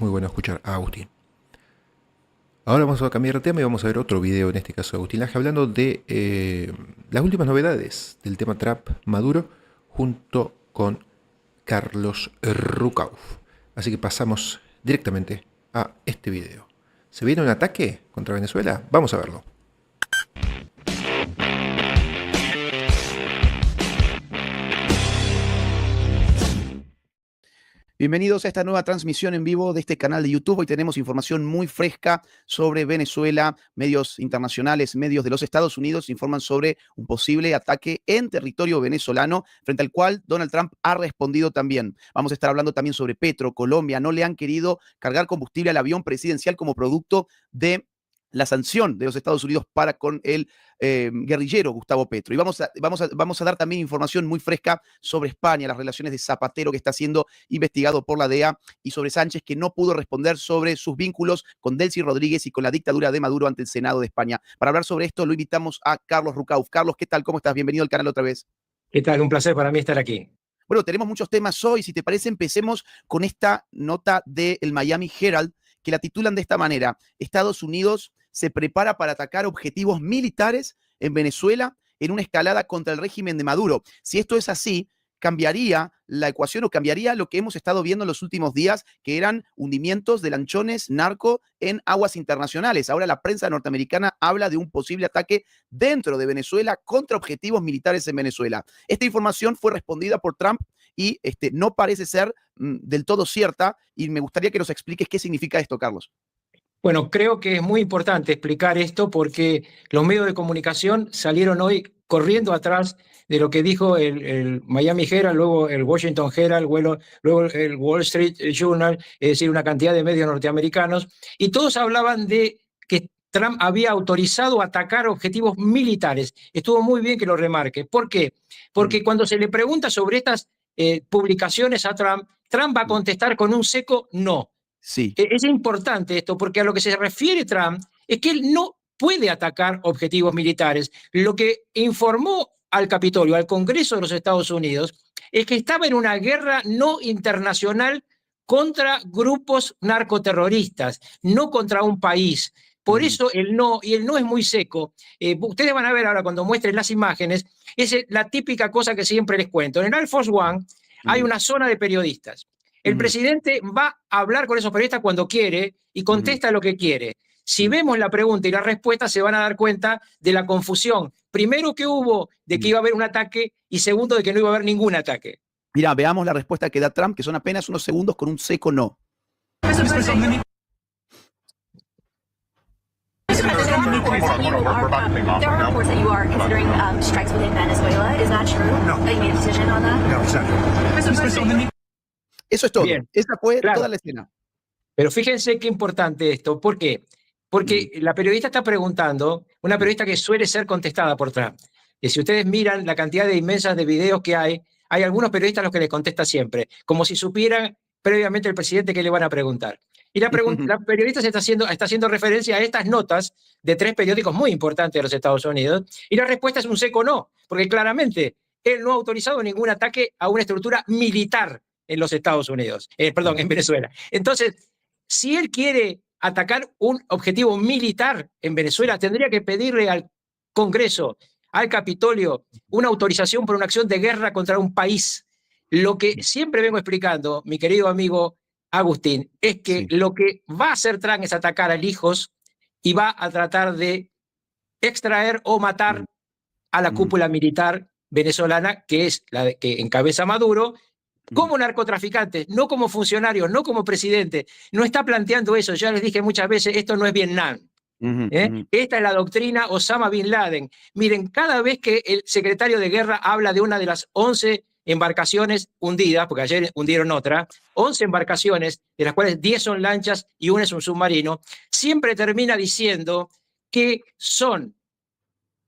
muy bueno escuchar a Agustín. Ahora vamos a cambiar de tema y vamos a ver otro video, en este caso de Agustín Laje, hablando de las últimas novedades del tema Trump-Maduro junto con Carlos Rucauf. Así que pasamos directamente a este video. ¿Se viene un ataque contra Venezuela? Vamos a verlo. Bienvenidos a esta nueva transmisión en vivo de este canal de YouTube. Hoy tenemos información muy fresca sobre Venezuela. Medios internacionales, medios de los Estados Unidos informan sobre un posible ataque en territorio venezolano, frente al cual Donald Trump ha respondido también. Vamos a estar hablando también sobre Petro, Colombia. No le han querido cargar combustible al avión presidencial como producto de la sanción de los Estados Unidos para con el guerrillero Gustavo Petro. Y vamos a dar también información muy fresca sobre España, las relaciones de Zapatero, que está siendo investigado por la DEA, y sobre Sánchez, que no pudo responder sobre sus vínculos con Delcy Rodríguez y con la dictadura de Maduro ante el Senado de España. Para hablar sobre esto lo invitamos a Carlos Rucauf. Carlos, ¿qué tal? ¿Cómo estás? Bienvenido al canal otra vez. ¿Qué tal? Un placer para mí estar aquí. Bueno, tenemos muchos temas hoy. Si te parece, empecemos con esta nota del Miami Herald, que la titulan de esta manera: Estados Unidos se prepara para atacar objetivos militares en Venezuela en una escalada contra el régimen de Maduro. Si esto es así, cambiaría la ecuación o cambiaría lo que hemos estado viendo en los últimos días, que eran hundimientos de lanchones narco en aguas internacionales. Ahora la prensa norteamericana habla de un posible ataque dentro de Venezuela contra objetivos militares en Venezuela. Esta información fue respondida por Trump y no parece ser del todo cierta, y me gustaría que nos expliques qué significa esto, Carlos. Bueno, creo que es muy importante explicar esto porque los medios de comunicación salieron hoy corriendo atrás de lo que dijo el Miami Herald, luego el Washington Herald, luego el Wall Street Journal, es decir, una cantidad de medios norteamericanos, y todos hablaban de que Trump había autorizado atacar objetivos militares. Estuvo muy bien que lo remarque. ¿Por qué? Porque cuando se le pregunta sobre estas publicaciones a Trump, Trump va a contestar con un seco no. Sí. Es importante esto porque a lo que se refiere Trump es que él no puede atacar objetivos militares. Lo que informó al Capitolio, al Congreso de los Estados Unidos, es que estaba en una guerra no internacional contra grupos narcoterroristas, no contra un país. Por eso el no, y el no es muy seco. Ustedes van a ver ahora cuando muestren las imágenes, es la típica cosa que siempre les cuento. En el Air Force One hay una zona de periodistas. El presidente va a hablar con esos periodistas cuando quiere y contesta lo que quiere. Si vemos la pregunta y la respuesta, se van a dar cuenta de la confusión. Primero, que hubo de que iba a haber un ataque, y segundo, de que no iba a haber ningún ataque. Mira, veamos la respuesta que da Trump, que son apenas unos segundos con un seco no. There are reports that you are considering strikes within Venezuela. Is that true? No. That you made a decision on that? No, it's not true. Eso es todo. Bien, esa fue claro. toda la escena. Pero fíjense qué importante esto. ¿Por qué? Porque la periodista está preguntando, una periodista que suele ser contestada por Trump. Y si ustedes miran la cantidad de inmensas de videos que hay algunos periodistas a los que le contesta siempre, como si supieran previamente el presidente qué le van a preguntar. Y la periodista está haciendo referencia a estas notas de 3 periódicos muy importantes de los Estados Unidos, y la respuesta es un seco no, porque claramente él no ha autorizado ningún ataque a una estructura militar en los Estados Unidos, perdón, en Venezuela. Entonces, si él quiere atacar un objetivo militar en Venezuela, tendría que pedirle al Congreso, al Capitolio, una autorización por una acción de guerra contra un país. Lo que siempre vengo explicando, mi querido amigo Agustín, es que lo que va a hacer Trump es atacar a hijos y va a tratar de extraer o matar a la cúpula militar venezolana, que es la que encabeza Maduro, como narcotraficante, no como funcionario, no como presidente. No está planteando eso. Ya les dije muchas veces, esto no es Vietnam. Esta es la doctrina Osama Bin Laden. Miren, cada vez que el secretario de guerra habla de una de las 11 embarcaciones hundidas, porque ayer hundieron otra, 11 embarcaciones, de las cuales 10 son lanchas y una es un submarino, siempre termina diciendo que son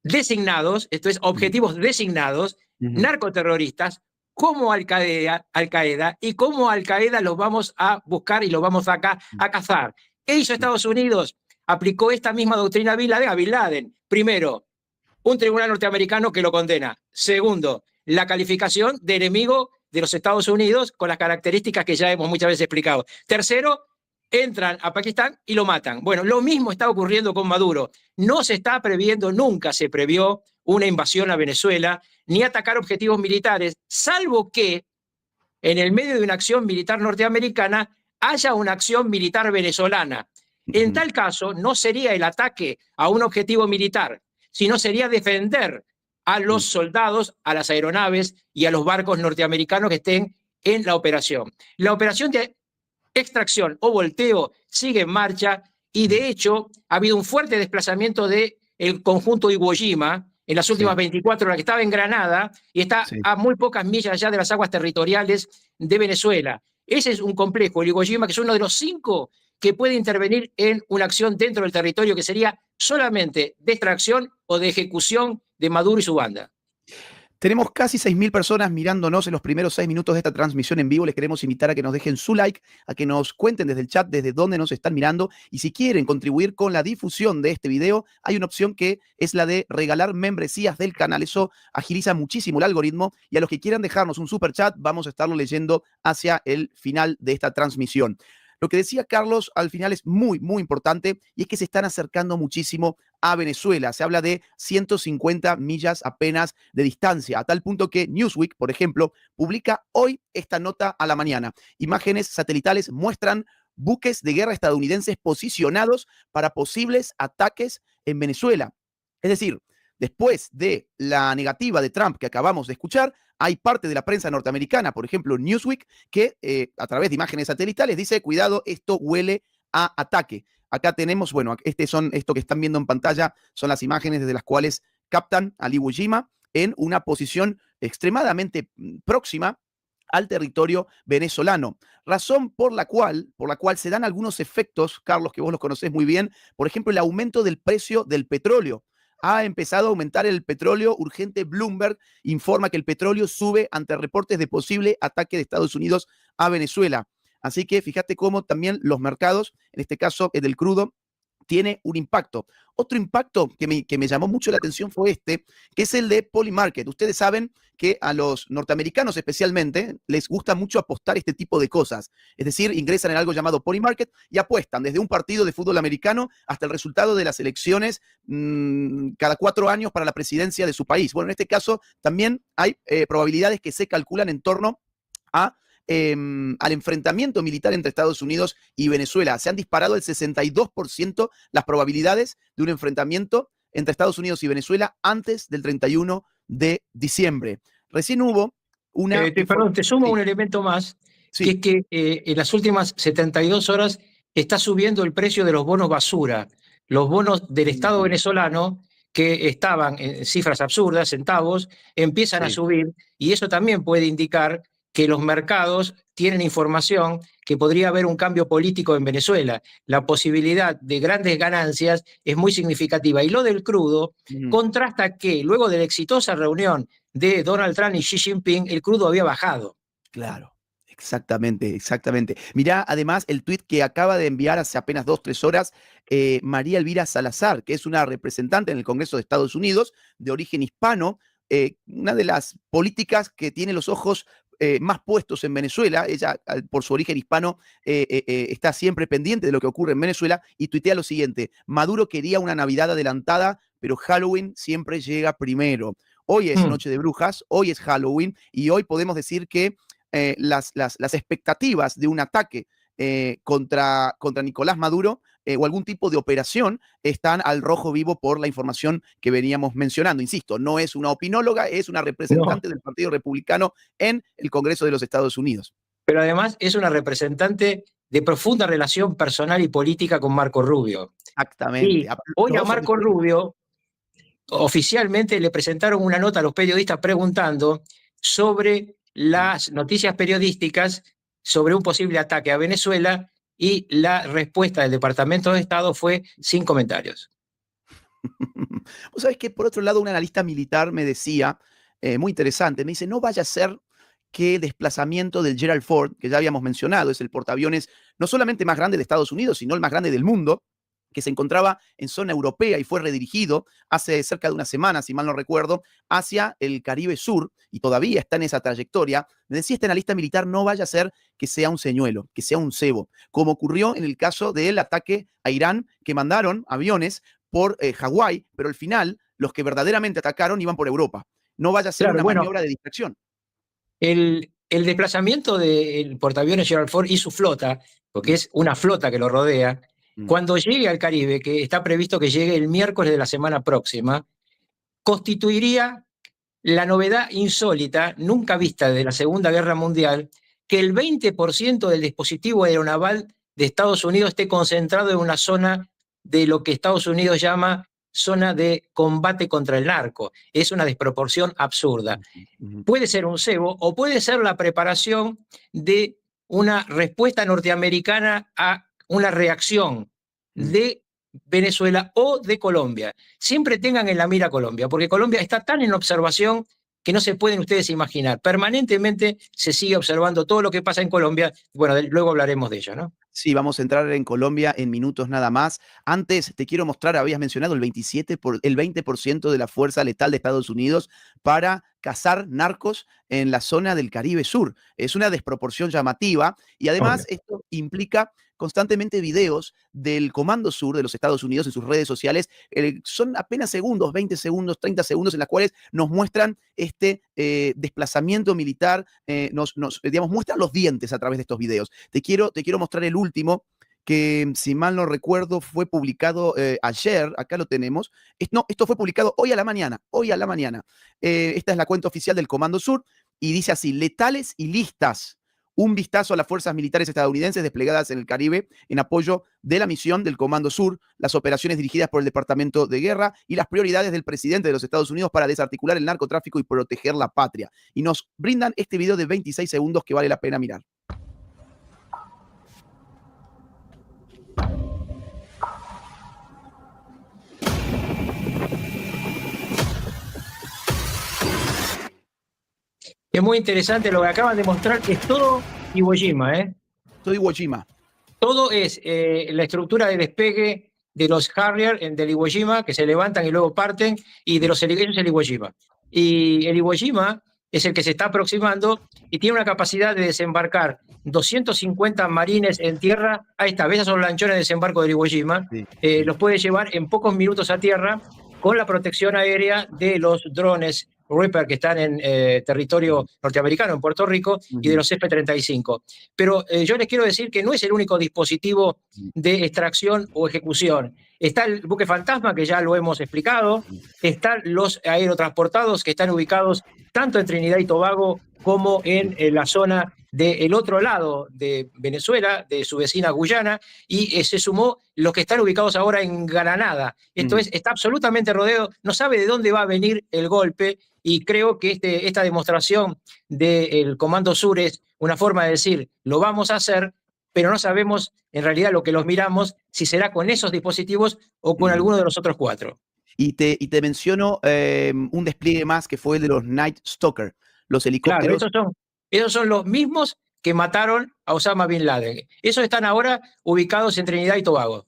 designados, esto es, objetivos designados, narcoterroristas, como Al-Qaeda, y como Al-Qaeda los vamos a buscar y los vamos a cazar. ¿Qué hizo Estados Unidos? Aplicó esta misma doctrina a Bin Laden. Primero, un tribunal norteamericano que lo condena. Segundo, la calificación de enemigo de los Estados Unidos con las características que ya hemos muchas veces explicado. Tercero, entran a Pakistán y lo matan. Bueno, lo mismo está ocurriendo con Maduro. No se está previendo, nunca se previó una invasión a Venezuela, ni atacar objetivos militares, salvo que en el medio de una acción militar norteamericana haya una acción militar venezolana. En tal caso, no sería el ataque a un objetivo militar, sino sería defender a los soldados, a las aeronaves y a los barcos norteamericanos que estén en la operación. La operación de extracción o volteo sigue en marcha y de hecho ha habido un fuerte desplazamiento del conjunto Iwo Jima en las últimas 24 horas, que estaba en Granada y está a muy pocas millas allá de las aguas territoriales de Venezuela. Ese es un complejo, el Iwo Jima, que es uno de los 5 que puede intervenir en una acción dentro del territorio que sería solamente de extracción o de ejecución de Maduro y su banda. Tenemos casi 6.000 personas mirándonos en los primeros 6 minutos de esta transmisión en vivo. Les queremos invitar a que nos dejen su like, a que nos cuenten desde el chat desde dónde nos están mirando. Y si quieren contribuir con la difusión de este video, hay una opción que es la de regalar membresías del canal. Eso agiliza muchísimo el algoritmo. Y a los que quieran dejarnos un super chat, vamos a estarlo leyendo hacia el final de esta transmisión. Lo que decía Carlos al final es muy, muy importante y es que se están acercando muchísimo a Venezuela. Se habla de 150 millas apenas de distancia, a tal punto que Newsweek, por ejemplo, publica hoy esta nota a la mañana. Imágenes satelitales muestran buques de guerra estadounidenses posicionados para posibles ataques en Venezuela. Es decir, después de la negativa de Trump que acabamos de escuchar, hay parte de la prensa norteamericana, por ejemplo Newsweek, que a través de imágenes satelitales dice, cuidado, esto huele a ataque. Acá tenemos, bueno, esto que están viendo en pantalla son las imágenes desde las cuales captan al Iwo Jima en una posición extremadamente próxima al territorio venezolano. Razón por la cual se dan algunos efectos, Carlos, que vos los conocés muy bien, por ejemplo, el aumento del precio del petróleo. Ha empezado a aumentar el petróleo urgente. Bloomberg informa que el petróleo sube ante reportes de posible ataque de Estados Unidos a Venezuela. Así que fíjate cómo también los mercados, en este caso el del crudo, tiene un impacto. Otro impacto que me llamó mucho la atención fue que es el de Polymarket. Ustedes saben que a los norteamericanos especialmente les gusta mucho apostar este tipo de cosas. Es decir, ingresan en algo llamado Polymarket y apuestan desde un partido de fútbol americano hasta el resultado de las elecciones cada 4 años para la presidencia de su país. Bueno, en este caso también hay probabilidades que se calculan en torno a al enfrentamiento militar entre Estados Unidos y Venezuela. Se han disparado el 62% las probabilidades de un enfrentamiento entre Estados Unidos y Venezuela antes del 31 de diciembre. Recién hubo una... Perdón, te sumo un elemento más, que es que en las últimas 72 horas está subiendo el precio de los bonos basura. Los bonos del Estado venezolano, que estaban en cifras absurdas, centavos, empiezan a subir, y eso también puede indicar que los mercados tienen información que podría haber un cambio político en Venezuela. La posibilidad de grandes ganancias es muy significativa. Y lo del crudo contrasta que luego de la exitosa reunión de Donald Trump y Xi Jinping, el crudo había bajado. Claro. Exactamente, exactamente. Mirá, además, el tuit que acaba de enviar hace apenas 2-3 horas María Elvira Salazar, que es una representante en el Congreso de Estados Unidos de origen hispano, una de las políticas que tiene los ojos más puestos en Venezuela. Ella, por su origen hispano, está siempre pendiente de lo que ocurre en Venezuela y tuitea lo siguiente: Maduro quería una Navidad adelantada, pero Halloween siempre llega primero. Hoy es Noche de Brujas, hoy es Halloween y hoy podemos decir que las expectativas de un ataque contra Nicolás Maduro o algún tipo de operación están al rojo vivo por la información que veníamos mencionando. Insisto, no es una opinóloga, es una representante del Partido Republicano en el Congreso de los Estados Unidos. Pero además es una representante de profunda relación personal y política con Marco Rubio. Exactamente. Y hoy a Marco Rubio oficialmente le presentaron una nota a los periodistas preguntando sobre las noticias periodísticas sobre un posible ataque a Venezuela, y la respuesta del Departamento de Estado fue sin comentarios. Vos sabés que, por otro lado, un analista militar me decía, muy interesante, me dice, no vaya a ser que el desplazamiento del Gerald Ford, que ya habíamos mencionado, es el portaaviones no solamente más grande de Estados Unidos, sino el más grande del mundo, que se encontraba en zona europea y fue redirigido hace cerca de una semana, si mal no recuerdo, hacia el Caribe Sur, y todavía está en esa trayectoria. Me decía este analista militar, no vaya a ser que sea un señuelo, que sea un cebo, como ocurrió en el caso del ataque a Irán, que mandaron aviones por Hawái, pero al final los que verdaderamente atacaron iban por Europa. No vaya a ser Claro, una bueno, maniobra de distracción. el desplazamiento del portaaviones Gerald Ford y su flota, porque es una flota que lo rodea, cuando llegue al Caribe, que está previsto que llegue el miércoles de la semana próxima, constituiría la novedad insólita, nunca vista desde la Segunda Guerra Mundial, que el 20% del dispositivo aeronaval de Estados Unidos esté concentrado en una zona de lo que Estados Unidos llama zona de combate contra el narco. Es una desproporción absurda. Puede ser un cebo o puede ser la preparación de una respuesta norteamericana a una reacción de Venezuela o de Colombia. Siempre tengan en la mira Colombia, porque Colombia está tan en observación que no se pueden ustedes imaginar. Permanentemente se sigue observando todo lo que pasa en Colombia. Bueno, luego hablaremos de ello, ¿no? Sí, vamos a entrar en Colombia en minutos nada más. Antes te quiero mostrar, habías mencionado el 20% de la fuerza letal de Estados Unidos para cazar narcos en la zona del Caribe Sur. Es una desproporción llamativa y además esto implica constantemente videos del Comando Sur de los Estados Unidos en sus redes sociales. Son apenas segundos, 20 segundos, 30 segundos en las cuales nos muestran este desplazamiento militar, digamos, muestran los dientes a través de estos videos. Te quiero mostrar el último, que si mal no recuerdo fue publicado ayer, acá lo tenemos. Esto fue publicado hoy a la mañana. Esta es la cuenta oficial del Comando Sur y dice así: letales y listas. Un vistazo a las fuerzas militares estadounidenses desplegadas en el Caribe en apoyo de la misión del Comando Sur, las operaciones dirigidas por el Departamento de Guerra y las prioridades del presidente de los Estados Unidos para desarticular el narcotráfico y proteger la patria. Y nos brindan este video de 26 segundos que vale la pena mirar. Es muy interesante lo que acaban de mostrar, que es todo Iwo Jima, ¿eh? Todo Iwo Jima. Todo es la estructura de despegue de los Harrier del Iwo Jima, que se levantan y luego parten, y de los eso es el Iwo Jima. Y el Iwo Jima es el que se está aproximando y tiene una capacidad de desembarcar 250 marines en tierra. Ahí está, ¿ves? Esos son los lanchones de desembarco del Iwo Jima. Sí. Los puede llevar en pocos minutos a tierra con la protección aérea de los drones Reaper que están en territorio norteamericano, en Puerto Rico, y de los F-35. Pero yo les quiero decir que no es el único dispositivo de extracción o ejecución. Está el buque fantasma, que ya lo hemos explicado, están los aerotransportados que están ubicados tanto en Trinidad y Tobago como en la zona del otro lado de Venezuela, de su vecina Guyana, y se sumó los que están ubicados ahora en Granada. Esto está absolutamente rodeado, no sabe de dónde va a venir el golpe, y creo que esta demostración del Comando Sur es una forma de decir, lo vamos a hacer, pero no sabemos en realidad lo que los miramos, si será con esos dispositivos o con alguno de los otros cuatro. Y te menciono un despliegue más que fue el de los Night Stalker, los helicópteros. Claro, esos son los mismos que mataron a Osama Bin Laden. Esos están ahora ubicados en Trinidad y Tobago.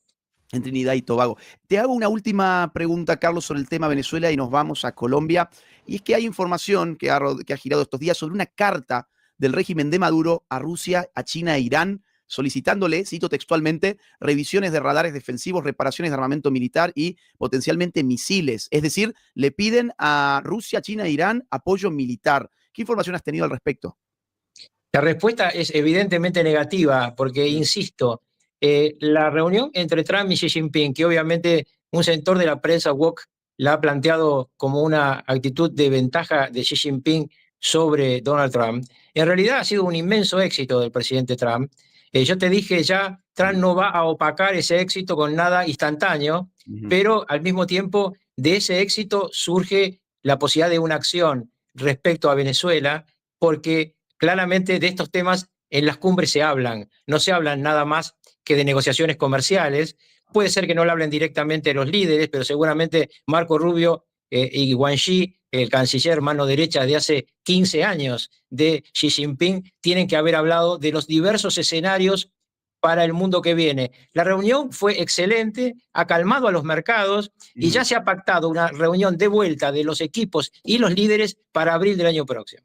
En Trinidad y Tobago. Te hago una última pregunta, Carlos, sobre el tema Venezuela y nos vamos a Colombia. Y es que hay información que ha girado estos días sobre una carta del régimen de Maduro a Rusia, a China e Irán, solicitándole, cito textualmente, revisiones de radares defensivos, reparaciones de armamento militar y potencialmente misiles. Es decir, le piden a Rusia, China e Irán apoyo militar. ¿Qué información has tenido al respecto? La respuesta es evidentemente negativa, porque, insisto, la reunión entre Trump y Xi Jinping, que obviamente un sector de la prensa woke la ha planteado como una actitud de ventaja de Xi Jinping sobre Donald Trump, en realidad ha sido un inmenso éxito del presidente Trump. Yo te dije ya, Trump no va a opacar ese éxito con nada instantáneo, pero al mismo tiempo de ese éxito surge la posibilidad de una acción respecto a Venezuela, porque claramente de estos temas en las cumbres se hablan, no se hablan nada más que de negociaciones comerciales. Puede ser que no lo hablen directamente los líderes, pero seguramente Marco Rubio y Wang Yi, el canciller mano derecha de hace 15 años de Xi Jinping, tienen que haber hablado de los diversos escenarios para el mundo que viene. La reunión fue excelente, ha calmado a los mercados y ya se ha pactado una reunión de vuelta de los equipos y los líderes para abril del año próximo.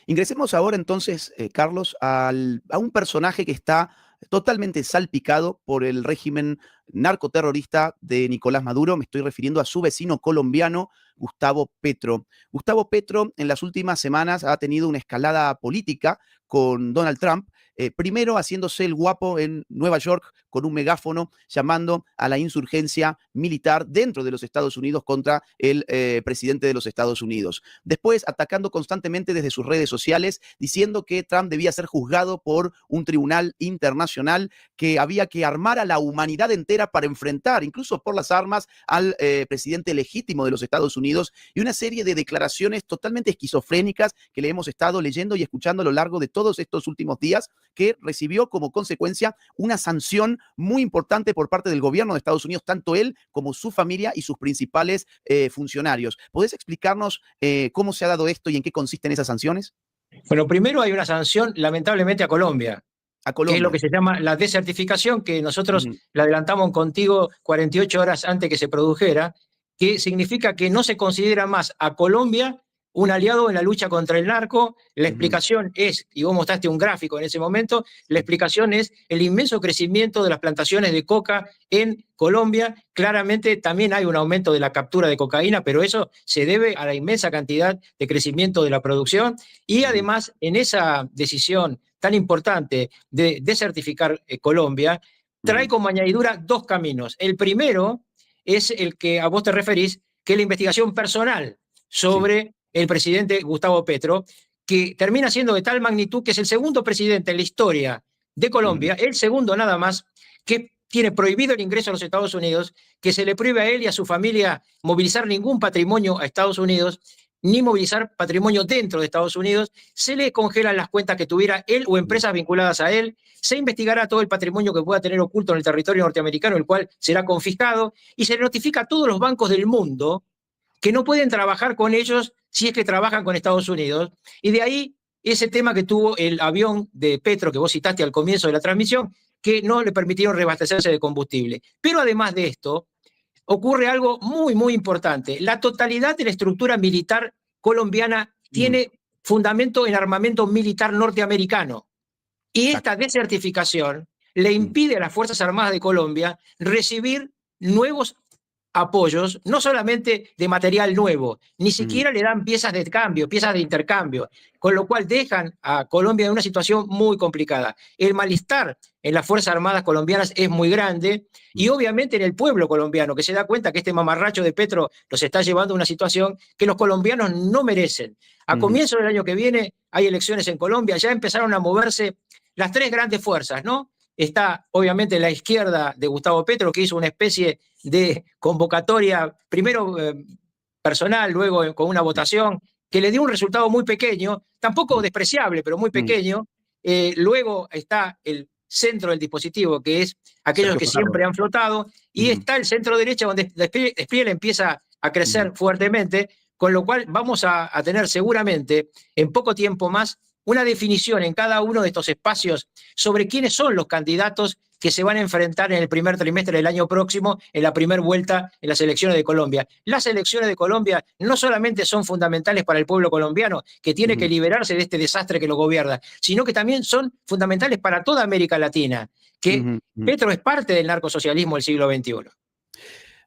Ingresemos ahora entonces, Carlos, a un personaje que está totalmente salpicado por el régimen narcoterrorista de Nicolás Maduro. Me estoy refiriendo a su vecino colombiano, Gustavo Petro. Gustavo Petro en las últimas semanas ha tenido una escalada política con Donald Trump, primero haciéndose el guapo en Nueva York con un megáfono llamando a la insurgencia militar dentro de los Estados Unidos contra el presidente de los Estados Unidos. Después atacando constantemente desde sus redes sociales, diciendo que Trump debía ser juzgado por un tribunal internacional, que había que armar a la humanidad entera para enfrentar, incluso por las armas, al presidente legítimo de los Estados Unidos, y una serie de declaraciones totalmente esquizofrénicas que le hemos estado leyendo y escuchando a lo largo de todos estos últimos días, que recibió como consecuencia una sanción muy importante por parte del gobierno de Estados Unidos, tanto él como su familia y sus principales funcionarios. ¿Podés explicarnos cómo se ha dado esto y en qué consisten esas sanciones? Bueno, primero hay una sanción, lamentablemente, a Colombia, A Colombia. que es lo que se llama la desertificación, que nosotros la adelantamos contigo 48 horas antes que se produjera, que significa que no se considera más a Colombia un aliado en la lucha contra el narco. La explicación es, y vos mostraste un gráfico en ese momento, la explicación es el inmenso crecimiento de las plantaciones de coca en Colombia. Claramente también hay un aumento de la captura de cocaína, pero eso se debe a la inmensa cantidad de crecimiento de la producción. Y además, en esa decisión tan importante de desertificar Colombia, trae como añadidura dos caminos. El primero es el que a vos te referís, que es la investigación personal sobre el presidente Gustavo Petro, que termina siendo de tal magnitud que es el segundo presidente en la historia de Colombia, el segundo nada más, que tiene prohibido el ingreso a los Estados Unidos, que se le prohíbe a él y a su familia movilizar ningún patrimonio a Estados Unidos, ni movilizar patrimonio dentro de Estados Unidos. Se le congelan las cuentas que tuviera él o empresas vinculadas a él. Se investigará todo el patrimonio que pueda tener oculto en el territorio norteamericano, el cual será confiscado, y se le notifica a todos los bancos del mundo que no pueden trabajar con ellos si es que trabajan con Estados Unidos. Y de ahí ese tema que tuvo el avión de Petro, que vos citaste al comienzo de la transmisión, que no le permitieron reabastecerse de combustible. Pero además de esto, ocurre algo muy, muy importante. La totalidad de la estructura militar colombiana tiene fundamento en armamento militar norteamericano. Y esta desertificación le impide a las Fuerzas Armadas de Colombia recibir nuevos apoyos, no solamente de material nuevo, ni siquiera le dan piezas de cambio, piezas de intercambio, con lo cual dejan a Colombia en una situación muy complicada. El malestar en las Fuerzas Armadas colombianas es muy grande, y obviamente en el pueblo colombiano, que se da cuenta que este mamarracho de Petro los está llevando a una situación que los colombianos no merecen. A comienzo del año que viene hay elecciones en Colombia, ya empezaron a moverse las tres grandes fuerzas, ¿no? Está obviamente la izquierda de Gustavo Petro, que hizo una especie de convocatoria, primero personal, luego con una votación, que le dio un resultado muy pequeño, tampoco despreciable, pero muy pequeño. Luego está el centro del dispositivo, que es aquellos que siempre han flotado, y está el centro derecha, donde Espriel empieza a crecer fuertemente, con lo cual vamos a tener seguramente en poco tiempo más una definición en cada uno de estos espacios sobre quiénes son los candidatos que se van a enfrentar en el primer trimestre del año próximo, en la primera vuelta en las elecciones de Colombia. Las elecciones de Colombia no solamente son fundamentales para el pueblo colombiano, que tiene que liberarse de este desastre que lo gobierna, sino que también son fundamentales para toda América Latina, que Petro es parte del narcosocialismo del siglo XXI.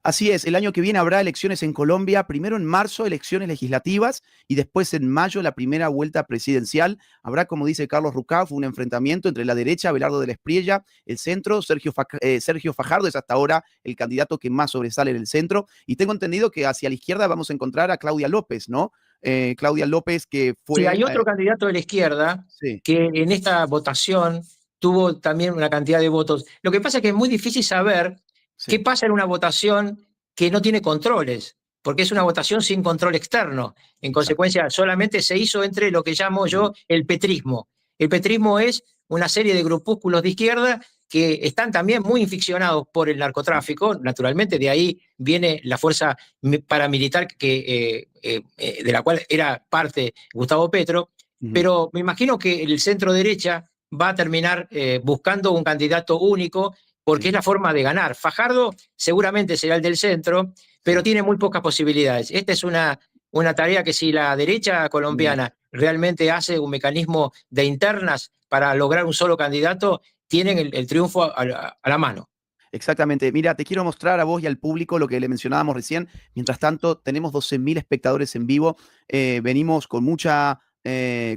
Así es, el año que viene habrá elecciones en Colombia, primero en marzo elecciones legislativas y después en mayo la primera vuelta presidencial. Habrá, como dice Carlos Rucauf, un enfrentamiento entre la derecha, Abelardo de la Espriella, el centro, Sergio Fajardo es hasta ahora el candidato que más sobresale en el centro, y tengo entendido que hacia la izquierda vamos a encontrar a Claudia López, ¿no? Claudia López, que fue... Sí, hay otro candidato de la izquierda que en esta votación tuvo también una cantidad de votos. Lo que pasa es que es muy difícil saber qué pasa en una votación que no tiene controles, porque es una votación sin control externo. En consecuencia, solamente se hizo entre lo que llamo yo el petrismo. El petrismo es una serie de grupúsculos de izquierda que están también muy inficcionados por el narcotráfico. Naturalmente, de ahí viene la fuerza paramilitar de la cual era parte Gustavo Petro, pero me imagino que el centro derecha va a terminar buscando un candidato único, porque es la forma de ganar. Fajardo seguramente será el del centro, pero tiene muy pocas posibilidades. Esta es una tarea que si la derecha colombiana realmente hace un mecanismo de internas para lograr un solo candidato, tienen el triunfo a la mano. Exactamente. Mira, te quiero mostrar a vos y al público lo que le mencionábamos recién. Mientras tanto, tenemos 12.000 espectadores en vivo. Venimos con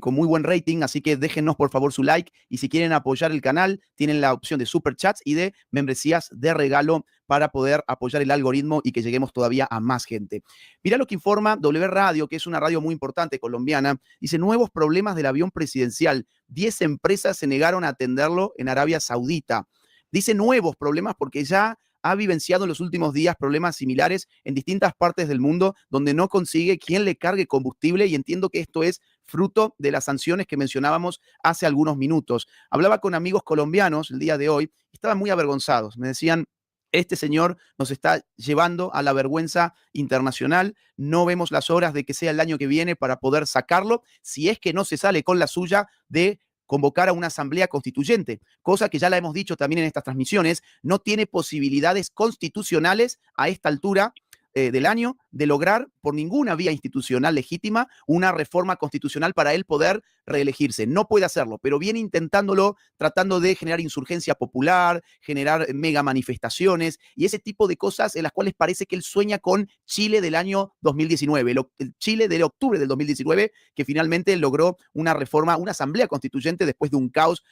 con muy buen rating, así que déjennos por favor su like y si quieren apoyar el canal, tienen la opción de super chats y de membresías de regalo para poder apoyar el algoritmo y que lleguemos todavía a más gente. Mirá lo que informa W Radio, que es una radio muy importante colombiana. Dice, nuevos problemas del avión presidencial. 10 empresas se negaron a atenderlo en Arabia Saudita. Dice nuevos problemas porque ya ha vivenciado en los últimos días problemas similares en distintas partes del mundo donde no consigue quien le cargue combustible y entiendo que esto es fruto de las sanciones que mencionábamos hace algunos minutos. Hablaba con amigos colombianos el día de hoy y estaban muy avergonzados. Me decían, este señor nos está llevando a la vergüenza internacional, no vemos las horas de que sea el año que viene para poder sacarlo, si es que no se sale con la suya de convocar a una asamblea constituyente, cosa que ya la hemos dicho también en estas transmisiones, no tiene posibilidades constitucionales a esta altura del año de lograr por ninguna vía institucional legítima una reforma constitucional para él poder reelegirse. No puede hacerlo, pero viene intentándolo, tratando de generar insurgencia popular, generar mega manifestaciones y ese tipo de cosas en las cuales parece que él sueña con Chile del año 2019, el Chile de octubre del 2019, que finalmente logró una reforma, una asamblea constituyente después de un caos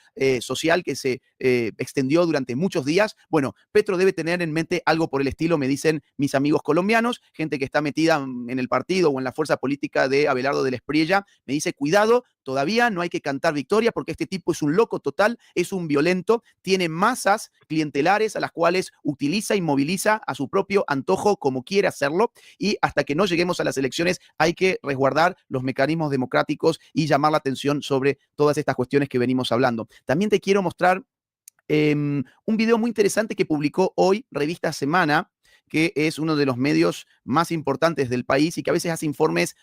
social que se extendió durante muchos días. Bueno, Petro debe tener en mente algo por el estilo, me dicen mis amigos colombianos, gente que está metida en el partido o en la fuerza política de Abelardo del Espriella, me dice, cuidado, todavía no hay que cantar victoria porque este tipo es un loco total, es un violento, tiene masas clientelares a las cuales utiliza y moviliza a su propio antojo como quiere hacerlo y hasta que no lleguemos a las elecciones hay que resguardar los mecanismos democráticos y llamar la atención sobre todas estas cuestiones que venimos hablando. También te quiero mostrar un video muy interesante que publicó hoy Revista Semana, que es uno de los medios más importantes del país y que a veces hace informes,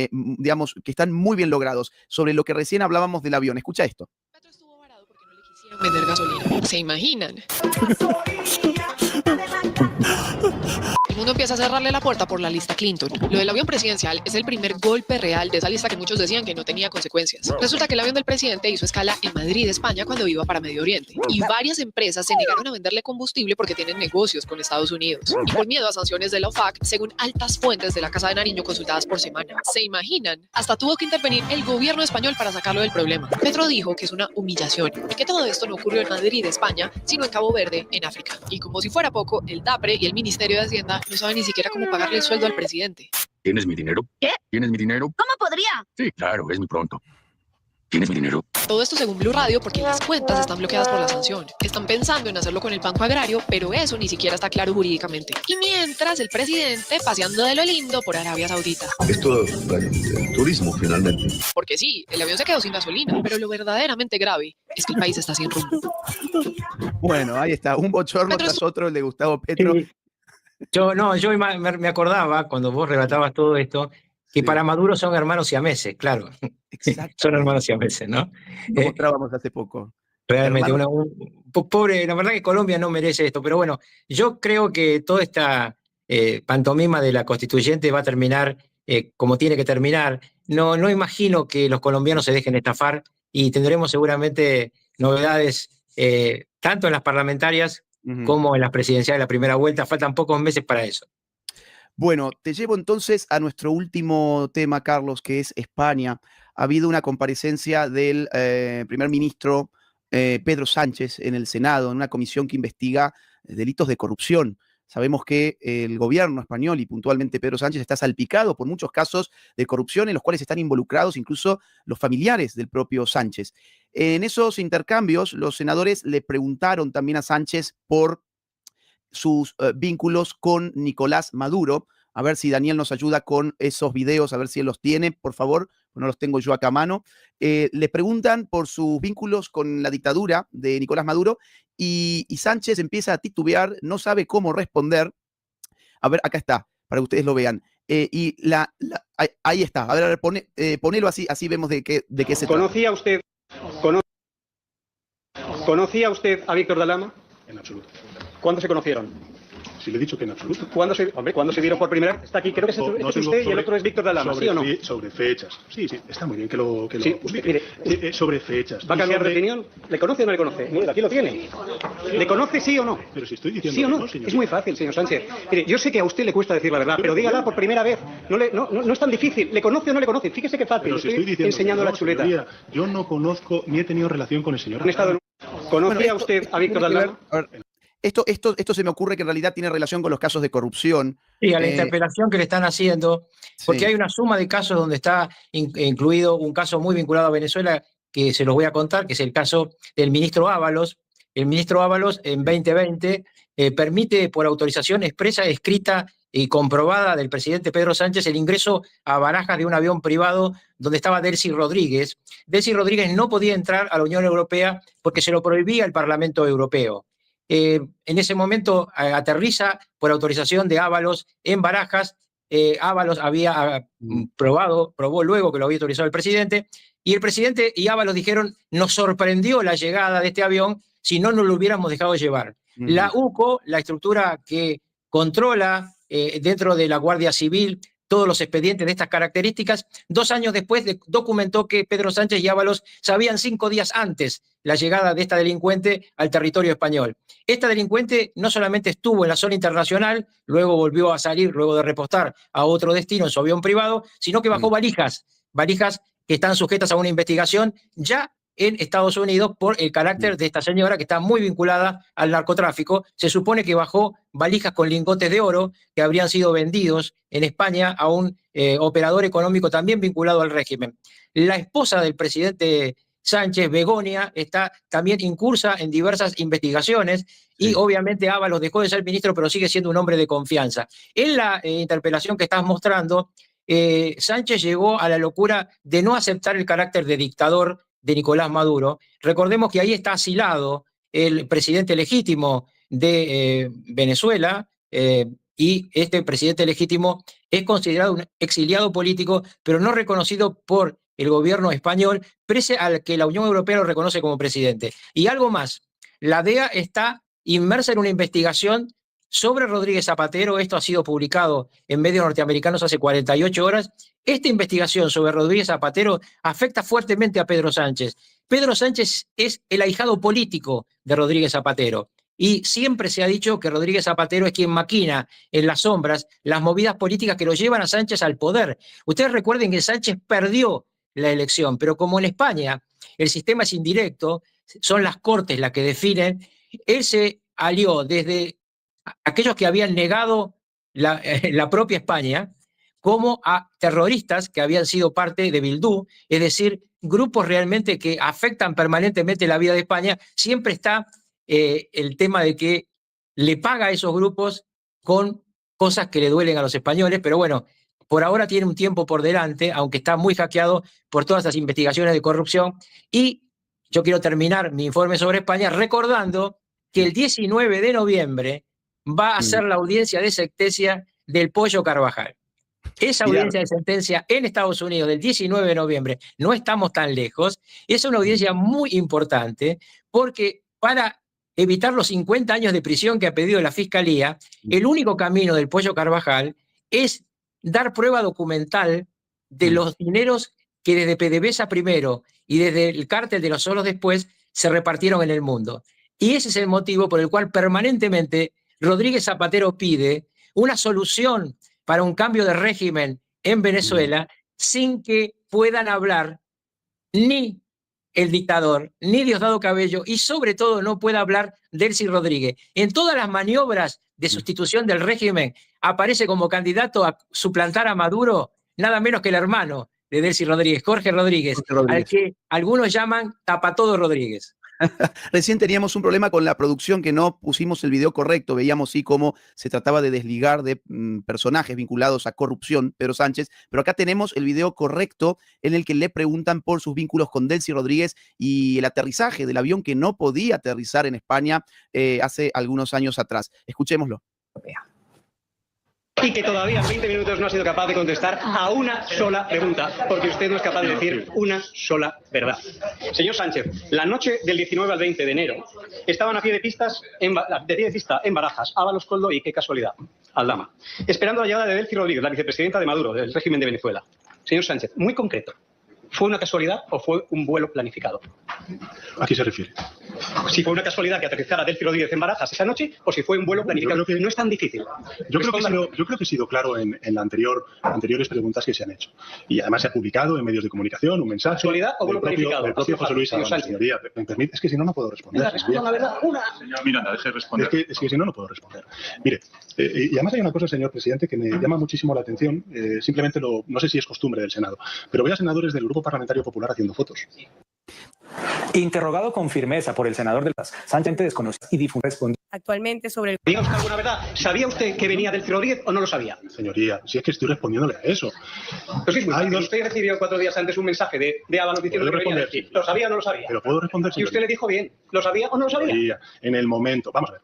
digamos, que están muy bien logrados sobre lo que recién hablábamos del avión. Escucha esto. Petro estuvo varado porque no le quisieron vender gasolina. ¿Se imaginan? El mundo empieza a cerrarle la puerta por la lista Clinton. Lo del avión presidencial es el primer golpe real de esa lista que muchos decían que no tenía consecuencias. Resulta que el avión del presidente hizo escala en Madrid, España, cuando iba para Medio Oriente. Y varias empresas se negaron a venderle combustible porque tienen negocios con Estados Unidos. Y por miedo a sanciones de la OFAC, según altas fuentes de la Casa de Nariño consultadas por Semana. ¿Se imaginan? Hasta tuvo que intervenir el gobierno español para sacarlo del problema. Petro dijo que es una humillación y que todo esto no ocurrió en Madrid, España, sino en Cabo Verde, en África. Y como si fuera poco, el DAPRE y el Ministerio de Hacienda no saben ni siquiera cómo pagarle el sueldo al presidente. ¿Tienes mi dinero? ¿Qué? ¿Tienes mi dinero? ¿Cómo podría? Sí, claro, es muy pronto. ¿Tienes mi dinero? Todo esto según Blue Radio porque las cuentas están bloqueadas por la sanción. Están pensando en hacerlo con el Banco Agrario, pero eso ni siquiera está claro jurídicamente. Y mientras el presidente paseando de lo lindo por Arabia Saudita. Esto es turismo finalmente. Porque sí, el avión se quedó sin gasolina, pero lo verdaderamente grave es que el país está sin rumbo. Bueno, ahí está, un bochorno Petro tras otro el de Gustavo Petro. Sí. Yo me acordaba cuando vos relatabas todo esto, que Sí. para Maduro son hermanos siameses, claro. Exacto. Son hermanos siameses, ¿no? Lo mostrábamos hace poco. Realmente, Hermano. pobre, la verdad que Colombia no merece esto, pero bueno, yo creo que toda esta pantomima de la constituyente va a terminar como tiene que terminar. No imagino que los colombianos se dejen estafar y tendremos seguramente novedades tanto en las parlamentarias como en las presidenciales de la primera vuelta. Faltan pocos meses para eso. Bueno, te llevo entonces a nuestro último tema, Carlos, que es España. Ha habido una comparecencia del primer ministro Pedro Sánchez en el Senado, en una comisión que investiga delitos de corrupción. Sabemos que el gobierno español y puntualmente Pedro Sánchez está salpicado por muchos casos de corrupción en los cuales están involucrados incluso los familiares del propio Sánchez. En esos intercambios, los senadores le preguntaron también a Sánchez por sus vínculos con Nicolás Maduro. A ver si Daniel nos ayuda con esos videos, a ver si él los tiene, por favor, no los tengo yo acá a mano. Le preguntan por sus vínculos con la dictadura de Nicolás Maduro y Sánchez empieza a titubear, no sabe cómo responder. A ver, acá está, para que ustedes lo vean. Ahí está, a ver, ponelo así vemos de qué se trata. ¿Conocía usted ¿Conocía usted a Víctor Dalama? En absoluto. ¿Cuándo se conocieron? Si le he dicho que en absoluto. ¿Cuándo se vieron por primera vez? Está aquí, creo que No es tengo usted y el otro es Víctor Dalama, ¿sí o no? Sobre fechas. Sí, está muy bien que lo Sí, justifique. mire, Sobre fechas. ¿Va a cambiar de opinión? ¿Le conoce o no le conoce? Mire, aquí lo tiene. ¿Le conoce sí o no? Pero si estoy diciendo ¿Sí o que no? no, señor. Es muy fácil, señor Sánchez. Mire, yo sé que a usted le cuesta decir la verdad, pero dígala por primera vez. No es tan difícil. ¿Le conoce o no le conoce? Fíjese qué fácil. Pero si estoy diciendo enseñando que no, la chuleta. señoría, yo no conozco ni he tenido relación con el señor. ¿Han estado en ¿Conocía Bueno, usted a Víctor Dalama? A ver, esto se me ocurre que en realidad tiene relación con los casos de corrupción. Sí, a la interpelación que le están haciendo, porque Sí. hay una suma de casos donde está incluido un caso muy vinculado a Venezuela, que se los voy a contar, que es el caso del ministro Ábalos. El ministro Ábalos en 2020 permite por autorización expresa, escrita y comprobada del presidente Pedro Sánchez el ingreso a Barajas de un avión privado donde estaba Delcy Rodríguez. Delcy Rodríguez no podía entrar a la Unión Europea porque se lo prohibía el Parlamento Europeo. En ese momento aterriza por autorización de Ábalos en Barajas. Ábalos había probó luego que lo había autorizado el presidente, y el presidente y Ábalos dijeron: nos sorprendió la llegada de este avión, si no nos lo hubiéramos dejado llevar. La UCO, la estructura que controla dentro de la Guardia Civil todos los expedientes de estas características, 2 años después documentó que Pedro Sánchez y Ábalos sabían 5 días antes la llegada de esta delincuente al territorio español. Esta delincuente no solamente estuvo en la zona internacional, luego volvió a salir, luego de repostar a otro destino en su avión privado, sino que bajó valijas que están sujetas a una investigación ya en Estados Unidos por el carácter de esta señora que está muy vinculada al narcotráfico. Se supone que bajó valijas con lingotes de oro que habrían sido vendidos en España a un operador económico también vinculado al régimen. La esposa del presidente Sánchez, Begonia, está también incursa en diversas investigaciones y obviamente Ábalos dejó de ser ministro, pero sigue siendo un hombre de confianza. En la interpelación que estás mostrando, Sánchez llegó a la locura de no aceptar el carácter de dictador de Nicolás Maduro. Recordemos que ahí está asilado el presidente legítimo de Venezuela, y este presidente legítimo es considerado un exiliado político, pero no reconocido por el gobierno español, pese al que la Unión Europea lo reconoce como presidente. Y algo más, la DEA está inmersa en una investigación sobre Rodríguez Zapatero. Esto ha sido publicado en medios norteamericanos hace 48 horas. Esta investigación sobre Rodríguez Zapatero afecta fuertemente a Pedro Sánchez. Pedro Sánchez es el ahijado político de Rodríguez Zapatero. Y siempre se ha dicho que Rodríguez Zapatero es quien maquina en las sombras las movidas políticas que lo llevan a Sánchez al poder. Ustedes recuerden que Sánchez perdió la elección, pero como en España el sistema es indirecto, son las cortes las que definen, él se alió desde aquellos que habían negado la propia España, como a terroristas que habían sido parte de Bildu, es decir, grupos realmente que afectan permanentemente la vida de España. Siempre está el tema de que le paga a esos grupos con cosas que le duelen a los españoles, pero bueno, por ahora tiene un tiempo por delante, aunque está muy hackeado por todas las investigaciones de corrupción. Y yo quiero terminar mi informe sobre España recordando que el 19 de noviembre va a ser la audiencia de sentencia del Pollo Carvajal. Esa audiencia de sentencia en Estados Unidos del 19 de noviembre, no estamos tan lejos, es una audiencia muy importante porque para evitar los 50 años de prisión que ha pedido la Fiscalía, el único camino del Pollo Carvajal es dar prueba documental de los dineros que desde PDVSA primero y desde el cártel de los Solos después se repartieron en el mundo. Y ese es el motivo por el cual permanentemente Rodríguez Zapatero pide una solución para un cambio de régimen en Venezuela sin que puedan hablar ni el dictador, ni Diosdado Cabello, y sobre todo no pueda hablar Delcy Rodríguez. En todas las maniobras de sustitución del régimen aparece como candidato a suplantar a Maduro nada menos que el hermano de Delcy Rodríguez, Jorge Rodríguez, al que algunos llaman Tapatodo Rodríguez. Recién teníamos un problema con la producción, que no pusimos el video correcto. Veíamos sí cómo se trataba de desligar de personajes vinculados a corrupción, Pedro Sánchez, pero acá tenemos el video correcto en el que le preguntan por sus vínculos con Delcy Rodríguez y el aterrizaje del avión que no podía aterrizar en España hace algunos años atrás. Escuchémoslo. y que todavía en 20 minutos no ha sido capaz de contestar a una sola pregunta, porque usted no es capaz de decir una sola verdad. Señor Sánchez, la noche del 19 al 20 de enero estaban a pie de pista en Barajas, Ábalos, Koldo y, qué casualidad, Aldama, esperando la llegada de Delcy Rodríguez, la vicepresidenta de Maduro, del régimen de Venezuela. Señor Sánchez, muy concreto, ¿fue una casualidad o fue un vuelo planificado? ¿A qué se refiere? Si fue una casualidad que aterrizara Delcy Rodríguez en Barajas esa noche o si fue un vuelo planificado. No es tan difícil. Yo creo que he sido claro en la anteriores preguntas que se han hecho. Y además se ha publicado en medios de comunicación un mensaje. ¿Casualidad o vuelo planificado? El propio José Luis Ábalos, señoría. ¿Me permite? Es que si no, no puedo responder. La verdad, una. Señor Miranda, deje de responder. Es que si no, no puedo responder. Mire, y además hay una cosa, señor presidente, que me llama muchísimo la atención. Simplemente no sé si es costumbre del Senado, pero veo a senadores del Grupo Parlamentario Popular haciendo fotos. Interrogado con firmeza por el senador de las Sánchez desconoce y respondió. Actualmente sobre el... Diga usted alguna verdad. ¿Sabía usted que venía Delcy Rodríguez o no lo sabía? Señoría, si es que estoy respondiéndole a eso. Pues sí, usted recibió 4 días antes un mensaje de Ábalos diciendo que venía Delcy. ¿Lo sabía o no lo sabía? Pero puedo responder, señoría. Y usted le dijo bien. ¿Lo sabía o no lo sabía? Señoría, en el momento... Vamos a ver.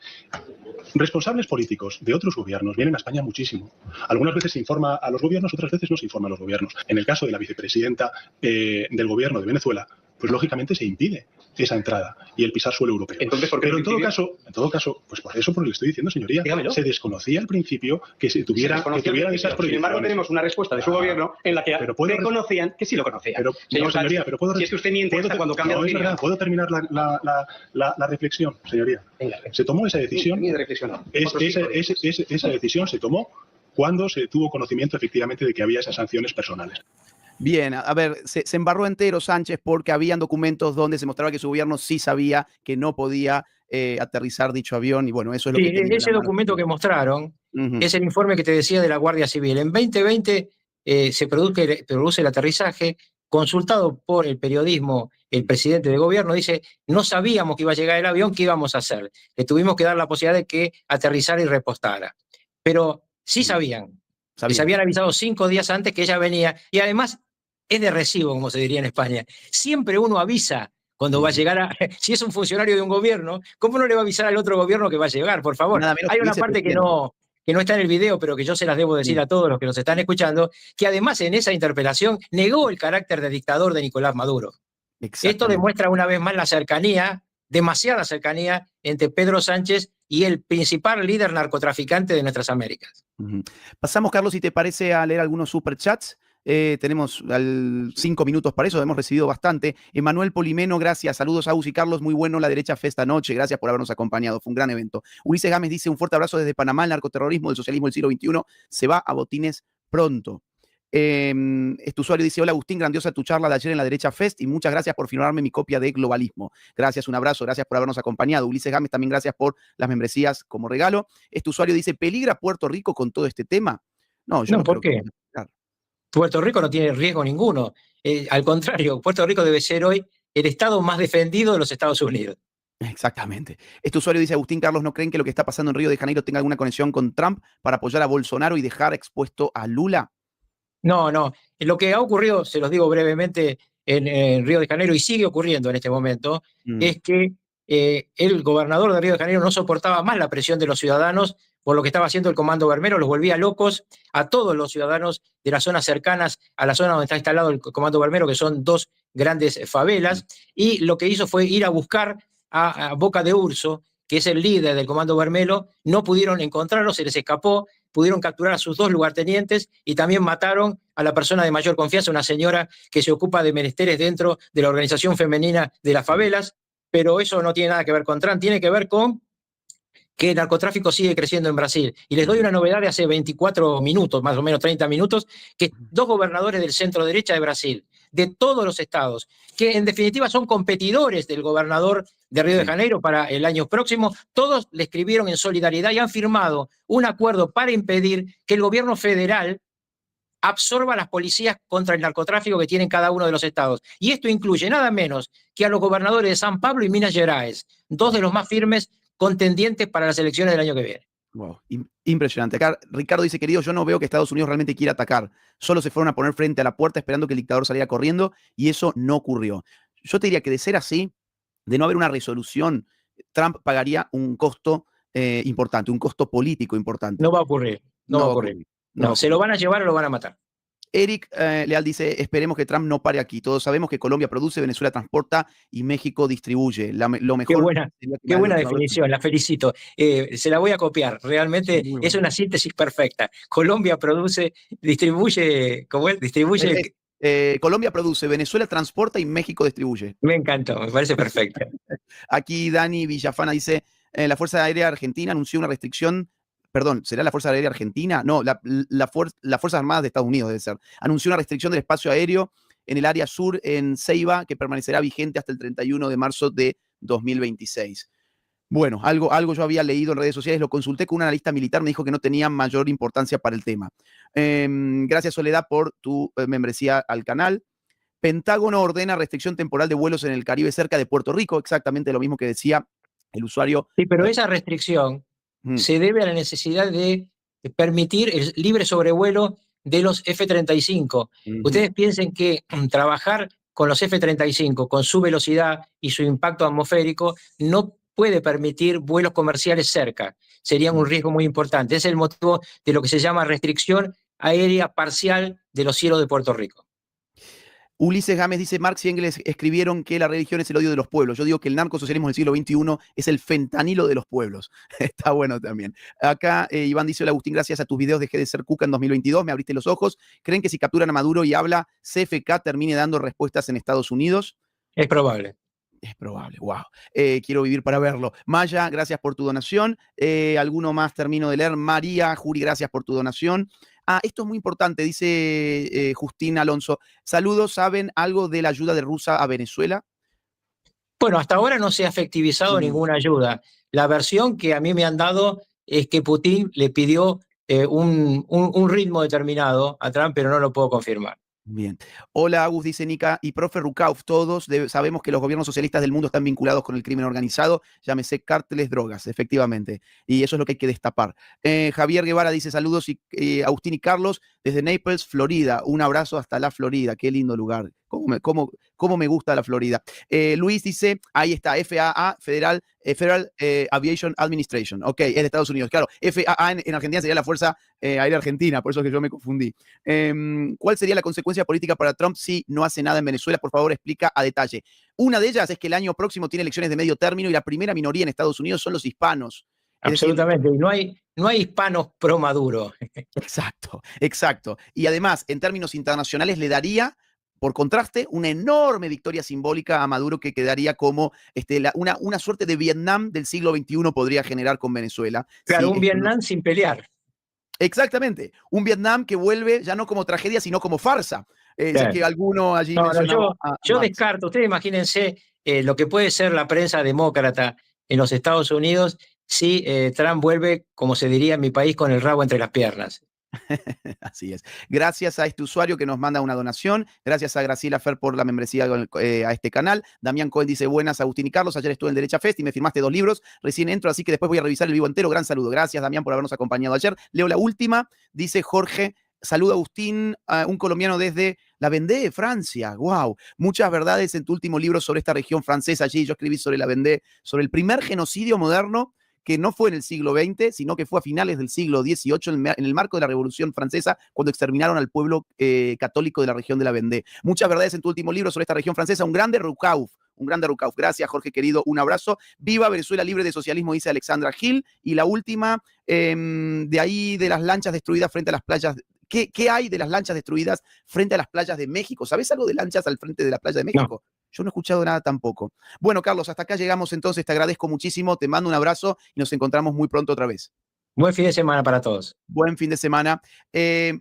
Responsables políticos de otros gobiernos vienen a España muchísimo. Algunas veces se informa a los gobiernos, otras veces no se informa a los gobiernos. En el caso de la vicepresidenta del gobierno de Venezuela, pues lógicamente se impide esa entrada y el pisar suelo europeo. Entonces, ¿por qué pero en todo caso, pues por eso, por lo que estoy diciendo, señoría, dígamelo. Se desconocía al principio que se tuvieran esas prohibiciones. Sin embargo, tenemos una respuesta de su gobierno en la que reconocían que sí lo conocían. Pero, señor señoría, Sánchez, pero puedo... Si es que usted miente cuando cambia de es opinión. verdad, puedo terminar la reflexión, señoría. Venga, se tomó esa decisión. Esa decisión se tomó cuando se tuvo conocimiento efectivamente de que había esas sanciones personales. Bien, a ver, se embarró entero Sánchez porque habían documentos donde se mostraba que su gobierno sí sabía que no podía aterrizar dicho avión y bueno, eso es lo que... Ese documento que mostraron es el informe que te decía de la Guardia Civil. En 2020 se produce el aterrizaje, consultado por el periodismo, el presidente de gobierno dice, no sabíamos que iba a llegar el avión, ¿qué íbamos a hacer? Le tuvimos que dar la posibilidad de que aterrizara y repostara. Pero sí sabían. Les habían avisado 5 días antes que ella venía. Y además es de recibo, como se diría en España. Siempre uno avisa cuando va a llegar si es un funcionario de un gobierno, ¿cómo no le va a avisar al otro gobierno que va a llegar? Por favor. Hay una parte que no está en el video, pero que yo se las debo decir a todos los que nos están escuchando, que además en esa interpelación negó el carácter de dictador de Nicolás Maduro. Esto demuestra una vez más la cercanía, demasiada cercanía, entre Pedro Sánchez y el principal líder narcotraficante de nuestras Américas. Pasamos, Carlos, si te parece, a leer algunos superchats. Tenemos 5 minutos para eso, hemos recibido bastante. Emanuel Polimeno, gracias. Saludos a Agus y Carlos, muy bueno la derecha fe esta noche. Gracias por habernos acompañado, fue un gran evento. Ulises Gámez dice, un fuerte abrazo desde Panamá, el narcoterrorismo del socialismo del siglo XXI se va a botines pronto. Este usuario dice, hola Agustín, grandiosa tu charla de ayer en la Derecha Fest y muchas gracias por firmarme mi copia de Globalismo. Gracias, un abrazo, gracias por habernos acompañado. Ulises Gámez, también gracias por las membresías como regalo. Este usuario dice, ¿peligra Puerto Rico con todo este tema? No, yo no ¿por qué? Puerto Rico no tiene riesgo ninguno. Al contrario, Puerto Rico debe ser hoy el estado más defendido de los Estados Unidos. Exactamente. Este usuario dice, Agustín, Carlos, ¿no creen que lo que está pasando en Río de Janeiro tenga alguna conexión con Trump para apoyar a Bolsonaro y dejar expuesto a Lula? No. Lo que ha ocurrido, se los digo brevemente, en Río de Janeiro, y sigue ocurriendo en este momento, es que el gobernador de Río de Janeiro no soportaba más la presión de los ciudadanos por lo que estaba haciendo el Comando Vermero, los volvía locos a todos los ciudadanos de las zonas cercanas a la zona donde está instalado el Comando Vermero, que son 2 grandes favelas, y lo que hizo fue ir a buscar a Boca de Urso, que es el líder del Comando Vermelo. No pudieron encontrarlo, se les escapó, pudieron capturar a sus 2 lugartenientes y también mataron a la persona de mayor confianza, una señora que se ocupa de menesteres dentro de la organización femenina de las favelas, pero eso no tiene nada que ver con Trump, tiene que ver con que el narcotráfico sigue creciendo en Brasil. Y les doy una novedad de hace 24 minutos, más o menos 30 minutos, que 2 gobernadores del centro derecha de Brasil, de todos los estados, que en definitiva son competidores del gobernador de Río de Janeiro para el año próximo, todos le escribieron en solidaridad y han firmado un acuerdo para impedir que el gobierno federal absorba las policías contra el narcotráfico que tienen cada uno de los estados. Y esto incluye nada menos que a los gobernadores de San Pablo y Minas Gerais, 2 de los más firmes contendientes para las elecciones del año que viene. Wow, impresionante. Acá Ricardo dice, querido, yo no veo que Estados Unidos realmente quiera atacar. Solo se fueron a poner frente a la puerta esperando que el dictador saliera corriendo y eso no ocurrió. Yo te diría que de ser así, de no haber una resolución, Trump pagaría un costo importante, un costo político importante. No va a ocurrir. No va a ocurrir. No, se lo van a llevar o lo van a matar. Eric Leal dice, esperemos que Trump no pare aquí. Todos sabemos que Colombia produce, Venezuela transporta y México distribuye. Lo mejor. Qué buena definición, la felicito. Se la voy a copiar. Realmente es una síntesis perfecta. Colombia produce, distribuye, ¿cómo es? Distribuye. Colombia produce, Venezuela transporta y México distribuye. Me encantó, me parece perfecto. Aquí Dani Villafana dice, la Fuerza Aérea Argentina anunció una restricción. Perdón, ¿será la Fuerza Aérea Argentina? No, las Fuerzas Armadas de Estados Unidos debe ser. Anunció una restricción del espacio aéreo en el área sur en Ceiba que permanecerá vigente hasta el 31 de marzo de 2026. Bueno, algo yo había leído en redes sociales, lo consulté con un analista militar, me dijo que no tenía mayor importancia para el tema. Gracias, Soledad, por tu membresía al canal. Pentágono ordena restricción temporal de vuelos en el Caribe cerca de Puerto Rico, exactamente lo mismo que decía el usuario. Sí, pero esa restricción se debe a la necesidad de permitir el libre sobrevuelo de los F-35. Ustedes piensen que trabajar con los F-35, con su velocidad y su impacto atmosférico, no puede permitir vuelos comerciales cerca. Sería un riesgo muy importante. Ese es el motivo de lo que se llama restricción aérea parcial de los cielos de Puerto Rico. Ulises Gámez dice, Marx y Engels escribieron que la religión es el odio de los pueblos. Yo digo que el narcosocialismo del siglo XXI es el fentanilo de los pueblos. Está bueno también. Acá Iván dice, hola Agustín, gracias a tus videos dejé de ser cuca en 2022, me abriste los ojos. ¿Creen que si capturan a Maduro y habla CFK termine dando respuestas en Estados Unidos? Es probable. Es probable, wow. Quiero vivir para verlo. Maya, gracias por tu donación. Alguno más termino de leer. María, Juri, gracias por tu donación. Esto es muy importante, dice Justín Alonso. Saludos, ¿saben algo de la ayuda de Rusia a Venezuela? Bueno, hasta ahora no se ha efectivizado ninguna ayuda. La versión que a mí me han dado es que Putin le pidió un ritmo determinado a Trump, pero no lo puedo confirmar. Bien. Hola, Agus, dice Nika, y profe Rukauf, todos sabemos que los gobiernos socialistas del mundo están vinculados con el crimen organizado, llámese cárteles, drogas, efectivamente, y eso es lo que hay que destapar. Javier Guevara dice, saludos, Agustín y Carlos, desde Naples, Florida, un abrazo hasta la Florida, qué lindo lugar, cómo me gusta la Florida. Luis dice, ahí está, FAA, Federal Aviation Administration, ok, es de Estados Unidos, claro, FAA en Argentina sería la Fuerza Aérea Argentina, por eso es que yo me confundí. ¿Cuál sería la consecuencia política para Trump si no hace nada en Venezuela? Por favor, explica a detalle. Una de ellas es que el año próximo tiene elecciones de medio término y la primera minoría en Estados Unidos son los hispanos. Absolutamente, y no hay hispanos pro Maduro. Exacto. Y además, en términos internacionales, le daría, por contraste, una enorme victoria simbólica a Maduro que quedaría como una suerte de Vietnam del siglo XXI podría generar con Venezuela. Claro, un Vietnam sin pelear. Exactamente, un Vietnam que vuelve ya no como tragedia, sino como farsa. Ya que alguno allí yo descarto, ustedes imagínense lo que puede ser la prensa demócrata en los Estados Unidos si Trump vuelve, como se diría en mi país, con el rabo entre las piernas. Así es. Gracias a este usuario que nos manda una donación. Gracias a Graciela Fer por la membresía a este canal. Damián Cohen dice, buenas Agustín y Carlos. Ayer estuve en Derecha Fest y me firmaste 2 libros. Recién entro, así que después voy a revisar el vivo entero. Gran saludo. Gracias, Damián, por habernos acompañado ayer. Leo la última. Dice Jorge, saluda Agustín, un colombiano desde La Vendée, Francia. Wow. Muchas verdades en tu último libro sobre esta región francesa. Allí yo escribí sobre La Vendée, sobre el primer genocidio moderno que no fue en el siglo XX, sino que fue a finales del siglo XVIII, en el marco de la Revolución Francesa, cuando exterminaron al pueblo católico de la región de la Vendée. Muchas verdades en tu último libro sobre esta región francesa. Un grande Rukauf. Gracias, Jorge, querido. Un abrazo. Viva Venezuela libre de socialismo, dice Alexandra Gil. Y la última, de ahí de las lanchas destruidas frente a las playas. ¿Qué hay de las lanchas destruidas frente a las playas de México? ¿Sabes algo de lanchas al frente de la playa de México? No. Yo no he escuchado nada tampoco. Bueno, Carlos, hasta acá llegamos entonces. Te agradezco muchísimo. Te mando un abrazo y nos encontramos muy pronto otra vez. Buen fin de semana para todos. Buen fin de semana.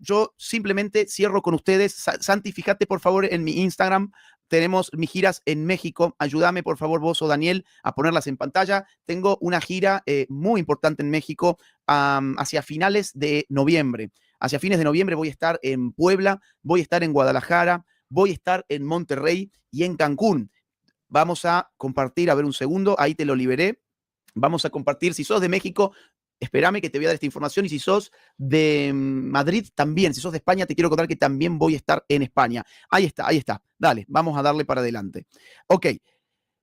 Yo simplemente cierro con ustedes. Santi, fíjate por favor en mi Instagram. Tenemos mis giras en México. Ayúdame por favor vos o Daniel a ponerlas en pantalla. Tengo una gira muy importante en México hacia finales de noviembre. Hacia fines de noviembre voy a estar en Puebla, voy a estar en Guadalajara, voy a estar en Monterrey y en Cancún. Vamos a compartir, a ver un segundo, ahí te lo liberé. Vamos a compartir, si sos de México, espérame que te voy a dar esta información, y si sos de Madrid también, si sos de España, te quiero contar que también voy a estar en España. Ahí está. Dale, vamos a darle para adelante. Ok,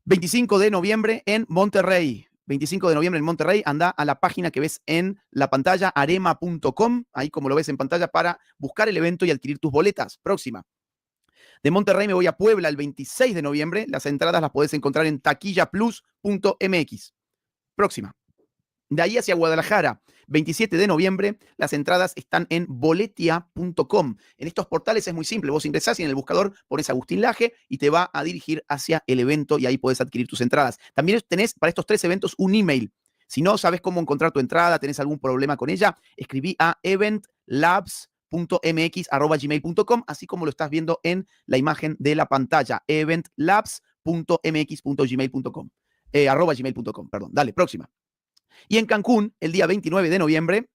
25 de noviembre en Monterrey. 25 de noviembre en Monterrey, anda a la página que ves en la pantalla, arema.com, ahí como lo ves en pantalla, para buscar el evento y adquirir tus boletas. Próxima. De Monterrey me voy a Puebla el 26 de noviembre. Las entradas las podés encontrar en taquillaplus.mx. Próxima. De ahí hacia Guadalajara, 27 de noviembre, las entradas están en boletia.com. En estos portales es muy simple, vos ingresás y en el buscador pones Agustín Laje y te va a dirigir hacia el evento y ahí podés adquirir tus entradas. También tenés para estos 3 eventos un email. Si no sabes cómo encontrar tu entrada, tenés algún problema con ella, escribí a eventlabs.mx@gmail.com, así como lo estás viendo en la imagen de la pantalla, eventlabs.mx.gmail.com, @gmail.com, perdón. Dale, próxima. Y en Cancún, el día 29 de noviembre,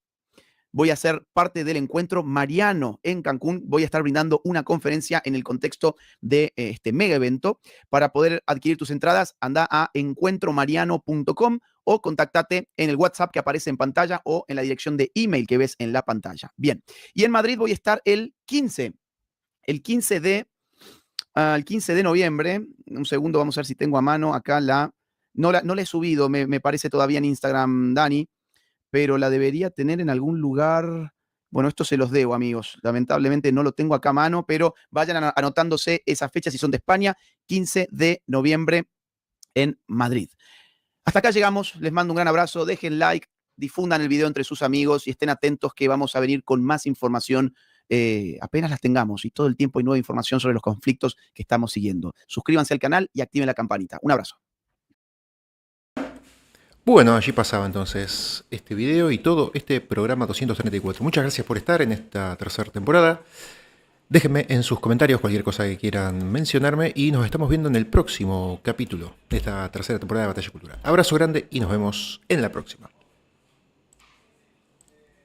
voy a ser parte del encuentro mariano en Cancún. Voy a estar brindando una conferencia en el contexto de este mega evento. Para poder adquirir tus entradas, anda a encuentromariano.com o contáctate en el WhatsApp que aparece en pantalla o en la dirección de email que ves en la pantalla. Bien, y en Madrid voy a estar el 15 de noviembre. Un segundo, vamos a ver si tengo a mano acá no la he subido, me parece todavía en Instagram, Dani, pero la debería tener en algún lugar. Bueno, esto se los debo, amigos. Lamentablemente no lo tengo acá a mano, pero vayan anotándose esas fechas si son de España, 15 de noviembre en Madrid. Hasta acá llegamos, les mando un gran abrazo, dejen like, difundan el video entre sus amigos y estén atentos que vamos a venir con más información apenas las tengamos y todo el tiempo hay nueva información sobre los conflictos que estamos siguiendo. Suscríbanse al canal y activen la campanita. Un abrazo. Bueno, allí pasaba entonces este video y todo este programa 234. Muchas gracias por estar en esta tercera temporada. Déjenme en sus comentarios cualquier cosa que quieran mencionarme y nos estamos viendo en el próximo capítulo de esta tercera temporada de Batalla Cultural. Abrazo grande y nos vemos en la próxima.